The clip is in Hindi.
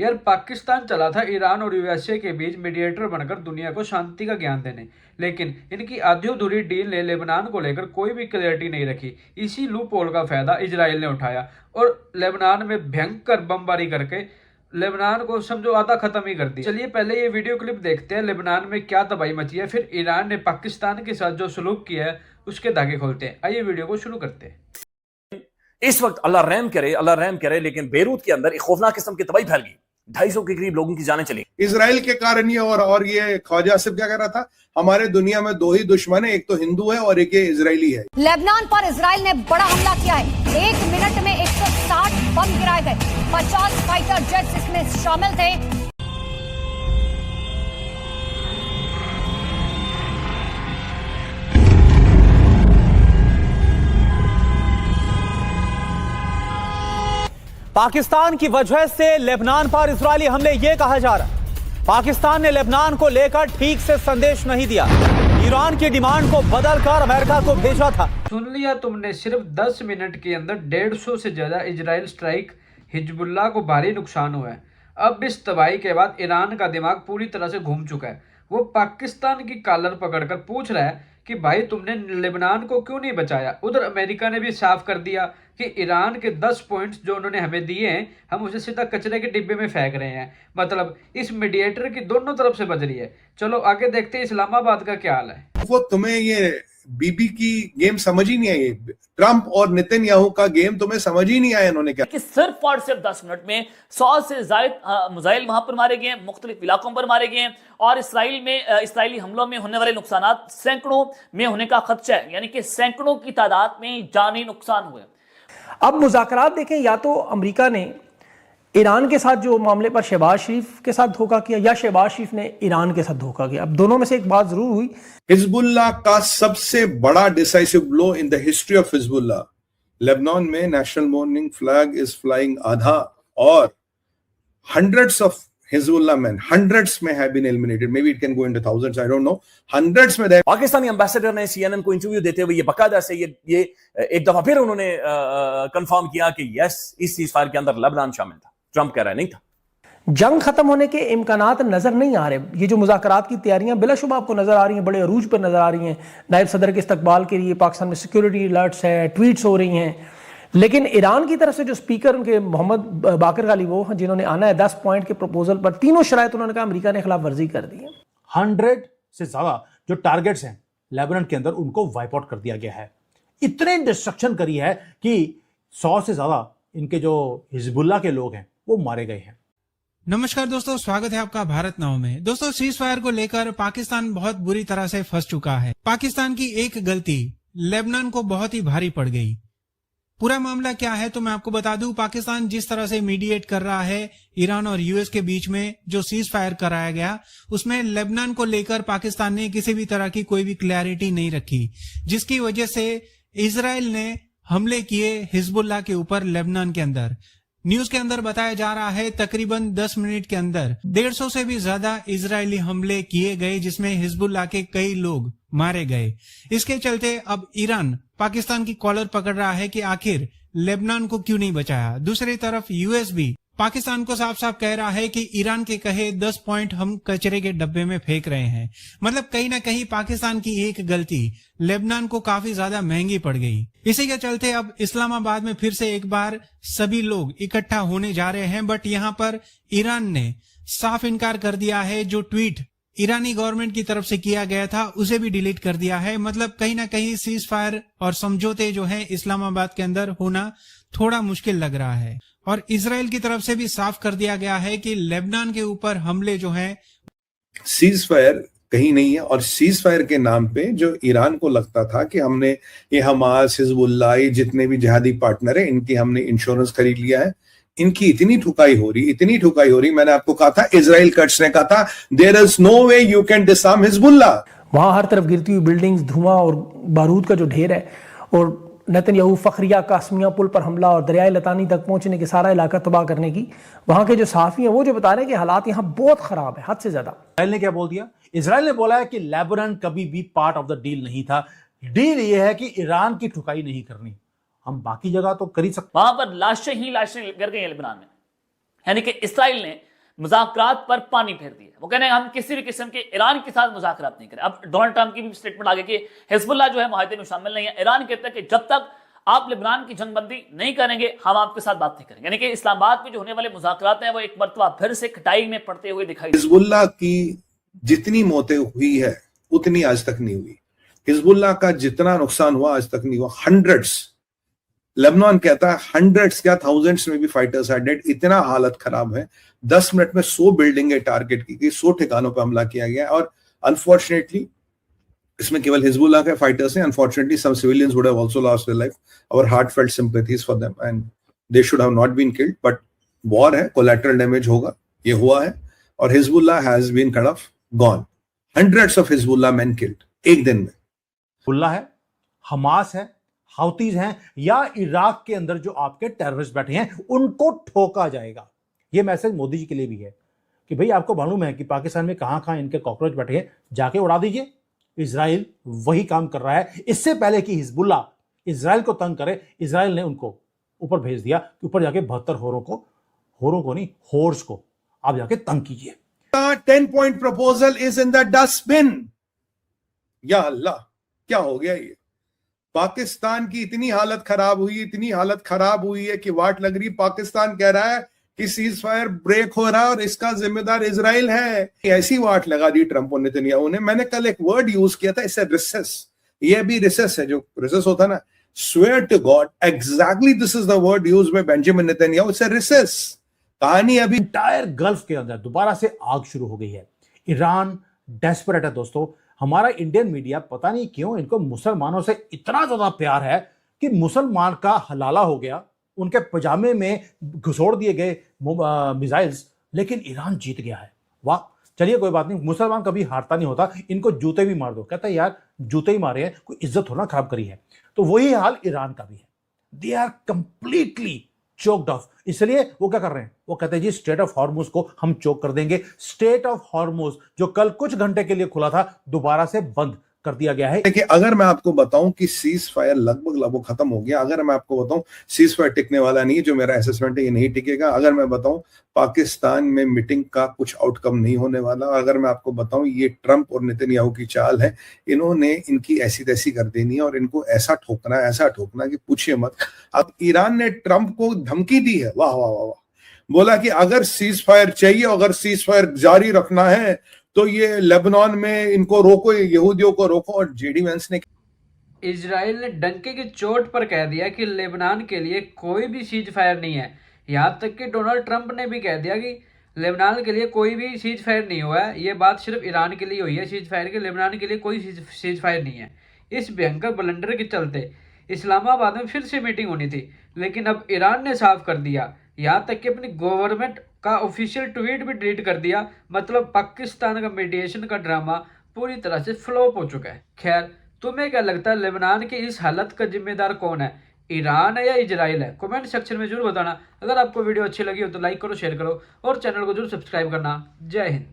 यार पाकिस्तान चला था ईरान और यूएसए के बीच मीडिएटर बनकर दुनिया को शांति का ज्ञान देने, लेकिन इनकी आधी अधूरी डील ने लेबनान को लेकर कोई भी क्लैरिटी नहीं रखी। इसी लूप होल का फायदा इजराइल ने उठाया और लेबनान में भयंकर बमबारी करके लेबनान को समझो आधा खत्म ही कर दिया। चलिए पहले ये वीडियो क्लिप देखते हैं, लेबनान में क्या तबाही मची है, फिर ईरान ने पाकिस्तान के साथ जो सलूक किया है उसके धागे खोलते हैं। आइए वीडियो को शुरू करते हैं। इस वक्त अल्लाह रहम करे, लेकिन बेरूत के अंदर एक खौफनाक किस्म की तबाही फैल गई। 250 के करीब लोगों की जानें चली इजराइल के कारण ये। और ये ख्वाजा आसिफ क्या कह रहा था, हमारे दुनिया में दो ही दुश्मन है, एक तो हिंदू है और एक ये इजरायली है। लेबनान पर इजराइल ने बड़ा हमला किया है। 1 मिनट में 160 बम गिराए गए। 50 फाइटर जेट्स इसमें शामिल थे। पाकिस्तान की वजह से लेबनान पर इजरायली हमले, ये कहा जा रहा है पाकिस्तान ने लेबनान को लेकर ठीक से संदेश नहीं दिया। ईरान की डिमांड को बदलकर अमेरिका को भेजा था। सुन लिया तुमने, सिर्फ 10 मिनट के अंदर 150 से ज्यादा इजराइल स्ट्राइक, हिजबुल्लाह को भारी नुकसान हुआ है। अब इस तबाही के बाद ईरान का दिमाग पूरी तरह से घूम चुका है। वो पाकिस्तान की कॉलर पकड़कर पूछ रहा है कि भाई तुमने लेबनान को क्यों नहीं बचाया। उधर अमेरिका ने भी साफ कर दिया कि ईरान के 10 पॉइंट्स जो उन्होंने हमें दिए हैं, हम उसे सीधा कचरे के डिब्बे में फेंक रहे हैं। मतलब इस मीडिएटर की दोनों तरफ से बज रही है। चलो आगे देखते हैं इस्लामाबाद का क्या हाल है। वो तुम्हें ये बीबी की गेम समझ ही नहीं आई, ट्रंप और नेतन्याहू का गेम तुम्हें समझ ही नहीं आया इन्होंने क्या कि सिर्फ और सिर्फ 10 मिनट में 100 से ज्यादा मिसाइल वहां पर मारे गए, मुख्तलिफ इलाकों पर मारे गए और इसराइली हमलों में होने वाले नुकसान सैकड़ों में होने का खदशा है। यानी कि सैकड़ों की तादाद में जानी नुकसान हुए। अब मुज़ाकरात देखें, या तो अमेरिका ने ईरान के साथ जो मामले पर शहबाज शरीफ के साथ धोखा किया, या शहबाज शरीफ ने ईरान के साथ धोखा किया। अब दोनों में से एक बात जरूर हुई। हिजबुल्लाह का सबसे बड़ा decisive blow in the history of Hezbollah, Lebanon में national mourning flag is flying आधा और hundreds of Hezbollah men, hundreds may have been eliminated, maybe it can go into thousands, I don't know, hundreds में there। पाकिस्तानी एम्बेसडर ने CNN को इंटरव्यू देते हुए ये बकायदा से ये एक दफा फिर उन्होंने कंफर्म किया कि यस, इस सीज़फायर के अंदर लेबनान शामिल था। ट्रंप कह रहा है नहीं था। जंग खत्म होने के इम्कानात नजर नहीं आ रहे। ये जो मुज़ाकरात की तैयारियां बिलाशुबा आपको नजर आ रही हैं, बड़े अरूज पर नजर आ रही हैं। नायब सदर के इस्तकबाल के लिए पाकिस्तान में सिक्योरिटी अलर्ट्स है, ट्वीट्स हो रही हैं, लेकिन ईरान की तरफ से जो स्पीकर उनके मोहम्मद बाकर गाली वो जिन्होंने आना है 10 पॉइंट के प्रपोजल पर, तीनों शराइत उन्होंने कहा अमेरिका ने खिलाफ वर्जी कर दी है। 100 से ज्यादा जो टारगेट्स हैं लेबनान के अंदर, उनको वाइप आउट कर दिया गया है। इतने डिस्ट्रक्शन करी है कि 100 से ज्यादा इनके जो हिजबुल्लाह के लोग हैं वो मारे गए हैं। नमस्कार दोस्तों, स्वागत है आपका भारत नाउ में। दोस्तों, सीज फायर को लेकर पाकिस्तान बहुत बुरी तरह से फंस चुका है। पाकिस्तान की एक गलती लेबनान को बहुत ही भारी पड़ गई। पूरा मामला क्या है तो मैं आपको बता दूं। पाकिस्तान जिस तरह से मीडिएट कर रहा है ईरान और यूएस के बीच में, जो सीज फायर कराया गया, उसमें लेबनान को लेकर पाकिस्तान ने किसी भी तरह की कोई भी क्लैरिटी नहीं रखी, जिसकी वजह से इजराइल ने हमले किए हिजबुल्लाह के ऊपर लेबनान के अंदर। न्यूज के अंदर बताया जा रहा है तकरीबन 10 मिनट के अंदर 150 से भी ज्यादा इजरायली हमले किए गए, जिसमें हिजबुल्लाह के कई लोग मारे गए। इसके चलते अब ईरान पाकिस्तान की कॉलर पकड़ रहा है कि आखिर लेबनान को क्यों नहीं बचाया। दूसरी तरफ यूएस भी पाकिस्तान को साफ साफ कह रहा है कि ईरान के कहे 10 पॉइंट हम कचरे के डब्बे में फेंक रहे हैं। मतलब कहीं ना कहीं पाकिस्तान की एक गलती लेबनान को काफी ज्यादा महंगी पड़ गई। इसी के चलते अब इस्लामाबाद में फिर से एक बार सभी लोग इकट्ठा होने जा रहे हैं, बट यहाँ पर ईरान ने साफ इनकार कर दिया है। जो ट्वीट ईरानी गवर्नमेंट की तरफ से किया गया था उसे भी डिलीट कर दिया है। मतलब कहीं ना कहीं सीज फायर और समझौते जो है इस्लामाबाद के अंदर होना थोड़ा मुश्किल लग रहा है। और इजराइल की तरफ से भी साफ कर दिया गया है कि लेबनान के ऊपर हमले जो है सीज फायर कहीं नहीं है। और सीज फायर के नाम पे जो ईरान को लगता था कि हमने ये हमास, हिजबुल्लाह, ये जितने भी जिहादी पार्टनर है इनकी हमने इंश्योरेंस खरीद लिया है, इनकी इतनी ठुकाई हो रही। मैंने आपको कहा था, इजराइल कट्स ने कहा था, there is no way you can disarm Hezbollah. वहां हर तरफ गिरती हुई बिल्डिंग्स, धुआं और बारूद का जो ढेर है, और नेतन्याहू फखरिया कासमिया पुल पर हमला और दरियाई लतानी तक पहुंचने के सारा इलाका तबाह करने की, वहां के जो सहाफी हैं वो जो बता रहे हैं कि हालात यहाँ बहुत खराब है, हद से ज्यादा। इजराइल ने क्या बोल दिया? इजराइल ने बोला है कि लेबनान कभी भी पार्ट ऑफ द डील नहीं था। डील ये है कि ईरान की ठुकाई नहीं करनी, हम बाकी जगह तो कर ही सकते। वहां पर लाशें गिर गई लेबनान में। यानी कि इस्राइल ने मुज़ाकरात पर पानी फेर दिया। वो कहने हम किसी भी किस्म के ईरान के साथ मुज़ाकरात नहीं करें। अब डोनाल्ड ट्रंप की भी स्टेटमेंट आ गई कि हिजबुल्लाह जो है मुआहदे में शामिल नहीं है। ईरान कहता है कि जब तक आप लेबनान की जंगबंदी नहीं करेंगे हम आपके साथ बात नहीं करेंगे। यानी कि इस्लामाबाद में जो होने वाले मुज़ाकरात हैं वो एक मरतबा फिर से खटाई में पड़ते हुए दिखाई। हिजबुल्लाह की जितनी मौतें हुई है उतनी आज तक नहीं हुई। हिजबुल्लाह का जितना नुकसान हुआ आज तक नहीं हुआ। हंड्रेड्स, लेबनान कहता है हंड्रेड्स क्या थाउजेंड्स में भी फाइटर्स आर डेड। इतना हालत खराब है। 10 मिनट में 100 बिल्डिंगें टारगेट की गई, 100 ठिकानों पर हमला किया गया। और अनफॉर्चुनेटली इसमें केवल हिजबुल्लाह के फाइटर्स हैं। Unfortunately some civilians would have also lost their life. Our heartfelt sympathies for them and they should have not been killed, but war है, कोलैटरल डैमेज होगा, ये हुआ है। और Hezbollah has been kind of gone. Hundreds of Hezbollah man killed एक दिन में। हिजबुल्लाह है, हमास है, हाउतीज हैं, या इराक के अंदर जो आपके टेररिस्ट बैठे हैं उनको ठोका जाएगा। यह मैसेज मोदी जी के लिए भी है कि भाई आपको मालूम है कि पाकिस्तान में कहां इनके कॉकरोच बैठे हैं, जाके उड़ा दीजिए। इजराइल वही काम कर रहा है। इससे पहले कि हिजबुल्लाह इजराइल को तंग करे, इजराइल ने उनको ऊपर भेज दिया कि ऊपर जाके 72 होर्स को आप जाके तंग कीजिए। 10-point proposal is in the dustbin. या अल्लाह, क्या हो गया ये? पाकिस्तान की इतनी हालत खराब हुई है कि वाट लग रही। पाकिस्तान कह रहा है कि सीज फायर ब्रेक हो रहा है और इसका जिम्मेदार इजराइल है। ऐसी वाट लगा दी ट्रंप और नेतन्याहू ने। मैंने कल एक वर्ड यूज किया था, इससे रिसेस। ये भी रिसेस है, जो रिसेस होता है ना, swear to God exactly this is the word used by Benjamin Netanyahu. It's a recess. कहानी अभी इंटायर गल्फ के अंदर दोबारा से आग शुरू हो गई है। ईरान डेस्परेट है दोस्तों। हमारा इंडियन मीडिया पता नहीं क्यों इनको मुसलमानों से इतना ज्यादा प्यार है कि मुसलमान का हलाला हो गया, उनके पजामे में घुसोड़ दिए गए मिसाइल्स, लेकिन ईरान जीत गया है। वाह, चलिए कोई बात नहीं, मुसलमान कभी हारता नहीं होता। इनको जूते भी मार दो। कहता है यार जूते ही मारे हैं, कोई इज्जत थोड़ा खराब करी है। तो वही हाल ईरान का भी है। They are completely choked off. इसलिए वो क्या कर रहे हैं, वो कहते हैं जी स्ट्रेट ऑफ हॉर्मुज को हम चोक कर देंगे। स्ट्रेट ऑफ हॉर्मुज जो कल कुछ घंटे के लिए खुला था, दोबारा से बंद कर दिया गया है। देखिए, अगर मैं आपको बताऊं कि सीज फायर लगभग खत्म हो गया, अगर मैं आपको बताऊं सीज फायर टिकने वाला नहीं है, जो मेरा असेसमेंट है ये नहीं टिकेगा, अगर मैं बताऊं पाकिस्तान में मीटिंग का कुछ आउटकम नहीं होने वाला, अगर मैं आपको बताऊं ये ट्रंप और नेतन्याहू की चाल है, इन्होंने इनकी ऐसी तैसी कर देनी है और इनको ऐसा ठोकना कि पूछिए मत। अब ईरान ने ट्रंप को धमकी दी है, वाह वाह वाह, बोला कि अगर सीज फायर चाहिए, अगर सीज फायर जारी रखना है तो ये लेबनान में इनको रोको, यहूदियों को रोको। और जेडी वेंस ने इजराइल ने डंके की चोट पर कह दिया कि लेबनान के लिए कोई भी सीज फायर नहीं है। यहाँ तक कि डोनाल्ड ट्रंप ने भी कह दिया कि लेबनान के लिए कोई भी सीज फायर नहीं हुआ है। ये बात सिर्फ ईरान के लिए हुई है सीज फायर के, लेबनान के लिए कोई सीज फायर नहीं है। इस भयंकर ब्लंडर के चलते इस्लामाबाद में फिर से मीटिंग होनी थी, लेकिन अब ईरान ने साफ कर दिया, यहाँ तक कि अपनी गवर्नमेंट का ऑफिशियल ट्वीट भी डिलीट कर दिया। मतलब पाकिस्तान का मीडिएशन का ड्रामा पूरी तरह से फ्लॉप हो चुका है। खैर, तुम्हें क्या लगता है लेबनान की इस हालत का जिम्मेदार कौन है, ईरान है या इजराइल है? कमेंट सेक्शन में जरूर बताना। अगर आपको वीडियो अच्छी लगी हो तो लाइक करो, शेयर करो और चैनल को जरूर सब्सक्राइब करना। जय हिंद।